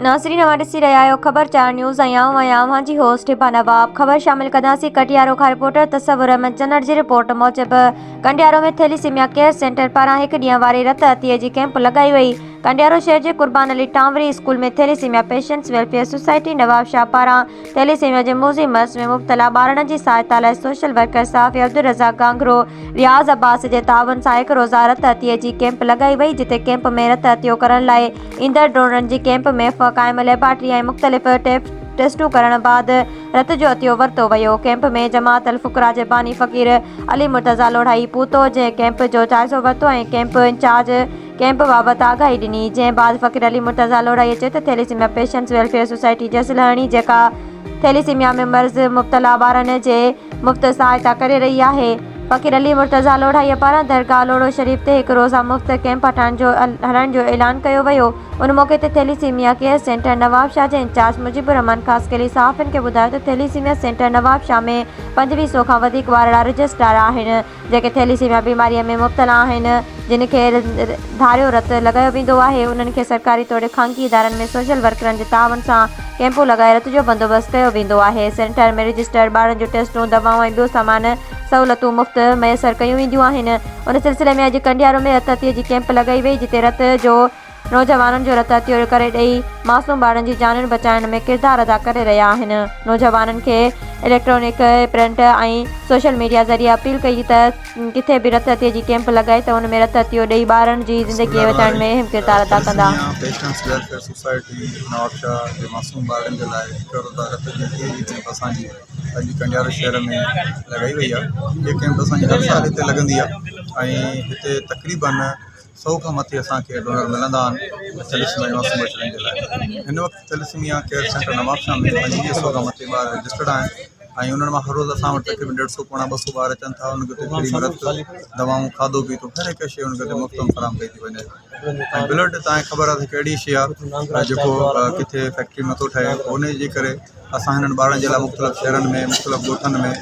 नाज़रीन हमारे ॾिसी रहिया आहियो ख़बर 4 न्यूज़ ऐं आऊं जी होस्ट हिबा नवाब। ख़बर शामिल कंदासीं कटियारो खां रिपोर्टर तसव्वुर अहमद जनर जी रिपोर्ट मूजिबि कंडियारो में थैलीसीमिया केयर सेंटर पारां 1 ॾींहं वारे रत अतीअ जी कैंप लगाई वई। कंडियारो शहर जे कुर्बान अली टांवरी स्कूल में thalassemia patients welfare society Nawab Shah पारां थैलीसीमिया जे मौज़ी मर्ज़ में मुब्तला ॿारनि जी सहायता लाइ सोशल वर्कर साफ़ी अब्दुल रज़ाक गांगरो रियाज़ अब्बास जे तावन सां 1 रोज़ा रत अतीअ जी कैंप लगाई वई, जिते कैंप में रत अतियो करण लाइ ईंदड़ डोनरनि जी कैंप में क़ाइम लेबॉरेटरी ऐं मुख़्तलिफ़ टेस्टूं करण बाद रत जो अतियो वरितो वियो। कैंप में जमात अल फुकरा जे बानी फ़कीर अली मुर्तज़ा लोढ़ाई पूतो, जंहिं कैंप जो जाइज़ो वरितो ऐं कैंप इंचार्ज कैंप बाबति आगाही ॾिनी। जंहिं बाद फ़कीर अली मुर्तज़ा लोढ़ाई चयो त थैलीसीमिया पेशेंट्स वेलफेयर सोसाइटी जसलहणी जेका थैलीसीमिया में मर्ज़ मुब्तला ॿारनि जे मुफ़्त सहायता करे रही आहे। फ़कीर अली मुर्तज़ा लोढ़ाईअ पारां दरगाह लोड़ो शरीफ़ ते 1 रोज़ा मुफ़्त कैंप हलाइण जो ऐलान कयो वियो। उन मौक़े ते thalassemia care centre Nawab Shah जे इंचार्ज मुजीबुर रहमान ख़ासकली सहाफ़ियुनि खे ॿुधायो त थैलीसीमिया सेंटर नवाब शाह में 2500 खां वधीक वारड़ा रजिस्ट्रार आहिनि जेके थैलीसीमिया बीमारीअ में मुब्तला आहिनि। जिन खे धारियो रत लॻायो वेंदो आहे, उन्हनि खे सरकारी तौरु ख़ानगी इदारनि में सोशल वर्करनि जे तावन सां कैंपूं लॻाए रत जो बंदोबस्तु कयो वेंदो आहे। सेंटर में रजिस्टर्ड ॿारनि जूं टेस्टूं, दवाऊं ऐं ॿियो सामान सहूलियतूं मुफ़्त मैसर कयूं वेंदियूं आहिनि। उन सिलसिले में अॼु कंडियारो में रत अतीअ जी कैंप लॻाई वई, जिते रत जो नौजवाननि जो रत अतियो करे ॾेई मासूम ॿारनि जी जानुनि बचाइण में किरदारु अदा करे रहिया आहिनि। नौजवाननि खे इलेक्ट्रॉनिक, प्रिंट ऐं सोशल मीडिया ज़रिए अपील कई त किथे बि रत अतीअ जी कैंप लॻाए त उन में रत अतियो ॾेई ॿारनि जी ज़िंदगी बचाइण में अहम किरदारु अदा कंदा। Patients welfare society Nawab Shah जे मासूम ॿारनि जे लाइ 1 रोज़ा रत जी कैंप असांजी अॼु कंडियारो शहर में लॻाई वई आहे। इहा कैंप असांजी हर साल हिते लॻंदी आहे ऐं हिते तक़रीबन 100 खां मथे असांखे डोनर मिलंदा आहिनि थैलीसीमिया मासूम बचड़नि जे लाइ। हिन वक़्तु thalassemia care centre Nawab Shah में 2500 खां मथे ॿार रजिस्टर्ड आहिनि ऐं उन्हनि मां हर रोज़ असां वटि तक़रीबन 150 पोणा 200 ॿार अचनि था। उनखे तक़रीबन रत, दवाऊं, खाधो पीतो हर हिकु शइ उनखे मुफ़्त में फराहम कई थी वञे। ऐं ब्लड तव्हांखे ख़बर आहे त कहिड़ी शइ आहे जेको किथे फैक्ट्री नथो ठहे, उन जे करे असां हिननि ॿारनि जे लाइ मुख़्तलिफ़ शहरनि में, मुख़्तलिफ़ ॻोठनि में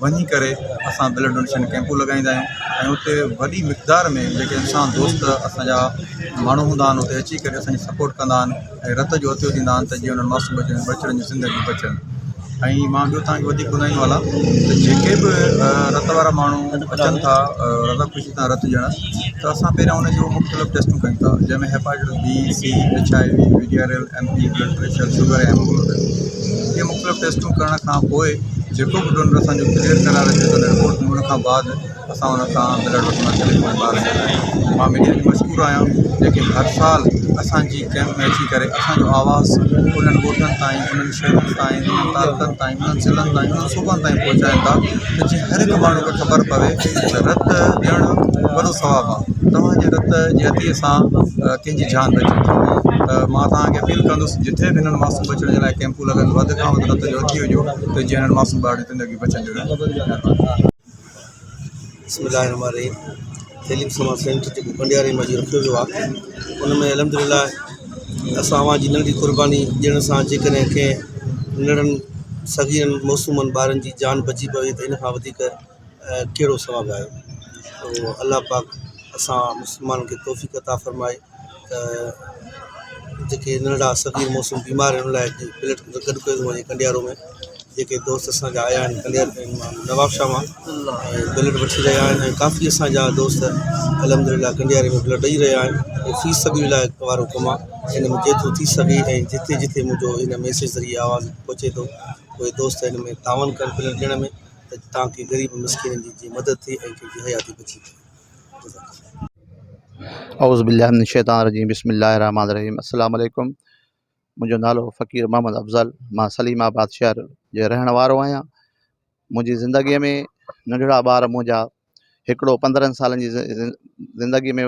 वञी करे असां ब्लड डोनेशन कैंपूं लॻाईंदा आहियूं ऐं उते वॾी मिक़दार में जेके इंसान दोस्त असांजा माण्हू हूंदा आहिनि उते अची करे असांजी सपोर्ट कंदा आहिनि ऐं रत जो अतियो ॾींदा आहिनि त जीअं उन्हनि मासूम बचड़नि जी ज़िंदगी बचनि। ऐं मां ॿियो तव्हांखे वधीक ॿुधाईंदो हलां त जेके बि रत वारा माण्हू अचनि था रज़ा ख़ुशी सां रत ॾियणु, त असां पहिरियां उन जो मुख़्तलिफ़ टेस्टूं कयूं था, जंहिंमें hepatitis B, C, HIV, VDRL, MP, blood pressure, sugar ऐं हेमोग्लोबिन। इहे मुख़्तलिफ़ टेस्टूं करण खां पोइ जेको बि डोनर असांजो क्लियर कराए रखे थो रिपोर्ट में, उन खां बाद असां उन खां ब्लड वठंदा आहियूं ॿार जे लाइ। मां मीडिया जी मशहूरु आहियां जेके हर साल असांजी कैंप में अची करे असांजो आवाज़ उन्हनि ॻोठनि ताईं, उन्हनि शहरनि ताईं, उन्हनि तालुकनि ताईं, उन्हनि ज़िलनि ताईं, उन्हनि सूबनि ताईं पहुचाइनि था त जीअं हर हिकु माण्हू खे ख़बर पवे त रत ॾियणु वॾो सवाबु आहे। तव्हांजे रत जे अतीअ सां कंहिंजी जान बचे थी। त मां तव्हांखे अपील कंदुसि जिथे बि हिननि मासूम बचड़नि जे लाइ कैंपूं लॻनि, वधि खां वधि रत जो अची वञो त जीअं हिननि मासूम ॿारनि जी ज़िंदगी बचंदी। बिस्मिल्लाहिर्रहमानिर्रहीम। थैलीसीमिया सेंटर जेको कंडियारे में रखियो वियो आहे, उनमें अल्हम्दुलिल्लाह असां जी नंढी क़ुर्बानी ॾियण सां जेकॾहिं कंहिं नंढनि सगीरनि मासूमनि ॿारनि जी जान बची पवे त इन खां वधीक कहिड़ो सवाबु आहे। तो अल्लाह पाक असां मुस्लमान खे तौफ़ीक़ अता फ़रमाए त जेके नंढड़ा सगीर मासूम बीमार आहिनि उन लाइ ब्लड गॾु कयो थो वञे। कंडियारो में जेके दोस्त असांजा आया आहिनि कंडियारे मां, नवाब शाह मां, ऐं ब्लड वठी रहिया आहिनि ऐं काफ़ी असांजा दोस्त अल्हम्दुलिल्लाह कंडियारे में ब्लड ॾेई रहिया आहिनि। ऐं फी सघियूं लाइ वारो कमु आहे। हिन में जेतिरो थी सघे ऐं जिथे जिथे मुंहिंजो इन मैसेज ज़रिए आवाज़ु पहुचे थो, उहे दोस्त हिन में तावन कनि ब्लड ॾियण में त ताकी ग़रीब मिसकिननि जी जीअं मदद थिए ऐं कंहिंजी हयाती बची थिए। औज़ु बिल्लाहि मिनश शैतानिर रजीम, बिस्मिल्लाहिर रहमानिर रहीम। अस्सलामु अलैकुम। मुंहिंजो नालो फ़कीर मोहम्मद अफ़ज़ल, मां सलीमाबाद शहर जो रहण वारो आहियां। मुंहिंजी ज़िंदगीअ में नंढड़ा ॿार मुंहिंजा, हिकिड़ो 15 सालनि जी ज़िंदगी में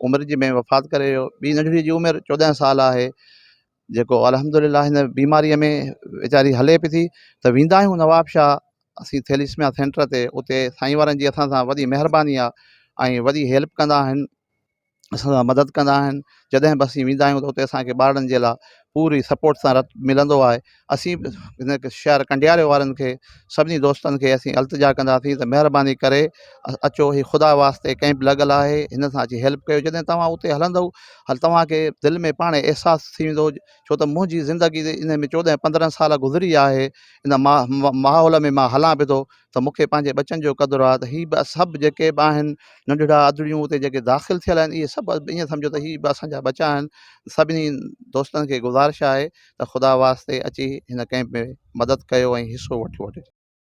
उमिरि जी में वफ़ात करे वियो। ॿी नंढड़ी जी उमिरि 14 साल आहे, जेको अल्हम्दुलिल्लाह हिन बीमारीअ में वीचारी हले पई थी। त वेंदा आहियूं नवाब शाह असीं थैलीसीमिया सेंटर ते, उते साईं वारनि जी असां सां वॾी महिरबानी आहे ऐं वॾी हेल्प कंदा आहिनि, असां सां मदद कंदा आहिनि। जॾहिं बि असीं वेंदा आहियूं त उते असांखे ॿारनि जे लाइ पूरी सपोर्ट सां मिलंदो आहे। असीं बि हिन शहर कंडियारे वारनि खे सभिनी दोस्तनि खे असीं इल्तिजा कंदासीं त महिरबानी करे अचो, ही ख़ुदा वास्ते कंहिं बि लॻल आहे, हिन सां अची हेल्प कयो। जॾहिं तव्हां उते हलंदव तव्हांखे दिलि में पाणे अहसासु थी वेंदो, छो त मुंहिंजी ज़िंदगी इन में 14-15 साल गुज़री आहे। इन माहौल में मां हलां पियो थो त मूंखे पंहिंजे बचनि जो क़दुरु आहे त हीअ बि सभु जेके बि आहिनि नंढड़ा अदड़ियूं उते जेके दाख़िल थियल आहिनि, इहे सभु ईअं सम्झो त हीअ बि असांजा बचा आहिनि। सभिनी दोस्तनि खे गुज़ारिश आहे त ख़ुदा वास्ते अची हिन कैंप में मदद कयो ऐं हिसो वठो।